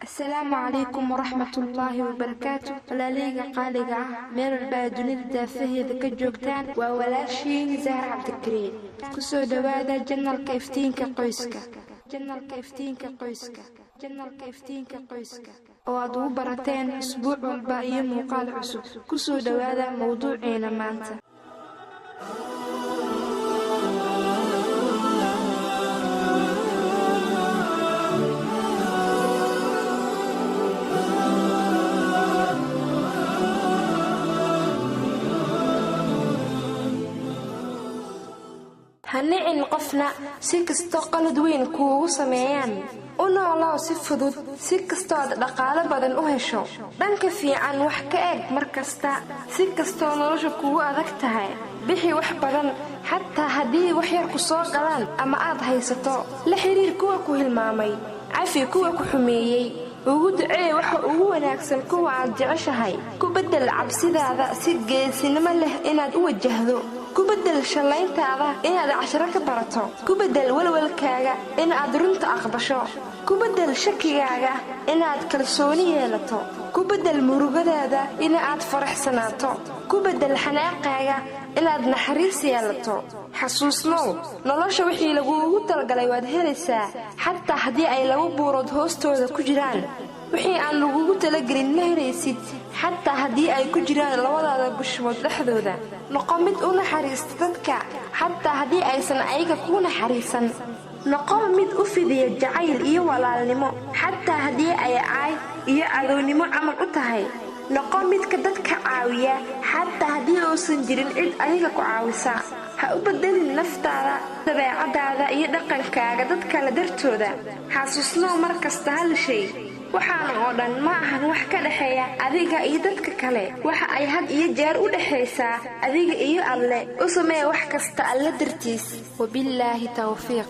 السلام عليكم ورحمة الله وبركاته. ولاليغا قاليغا ميل البادونيدا دافهيدا كجوجتان وولاشين زهر عبد الكريم كسو دوادا جنالكا إفتينكا qoyska oo aad u barateen usbuuc walba iyo muuqaal cusub kusoo dhawaada mawduuceena maanta. هنعين قفنا سيكستو قلد وين كوو سميان una الله si fudud si kasto dhaqaale badan u hesho dhanka fiican wax ka eeg markasta si kasto nolosha kugu adag tahay bixi wax badan hatta hadii wax yar ku soo galaan ama aad haysato la xiriir kuwa ku hilmaamay cafi kuwa ku xumeeyay ugu ducee waxa ugu wanaagsan kuwa aad jeceshahay ku bedel cabsidaada si geesinimo leh inaad u wajahdo ku bedel shalayntaada inaad casharo ka barato ku bedel walwalkaaga inaad runta aqbasho ku bedel shakigaaga inaad kalsooni yeelato ku bedel murugadaada inaad faraxsanaato ku bedel xanaaqaaga inaad naxariis yeelato xasuusnow nolosha wixii lagu ugu talgalay waad helaysaa xataa hadii ay lagu buurood hoostooda ku jiraan wixii aan lagu talagelin ma helaysid xataa hadii ay ku jiraan labadaada bushmood dhexdooda noqo mid u naxariista dadka xataa hadii aysan ayaga ku naxariisan noqo mid u fidiya jacayl iyo walaalnimo xataa hadii ay caay iyo cadownimo camal u tahay noqo midka dadka caawiya xataa hadii uusan jirin cid adiga ku caawisa ha u bedelin naftaada dabeecadaada iyo dhaqankaaga dadka la dartooda xasuusnoo markasta hal shay waxaan oo dhan ma ahan wax ka dhaxeeya adiga iyo dadka kale waxa ay had iyo jeer u dhaxaysaa adiga iyo Alle u samee wax kasta Alle dartiis wabillaahi tawfiiq.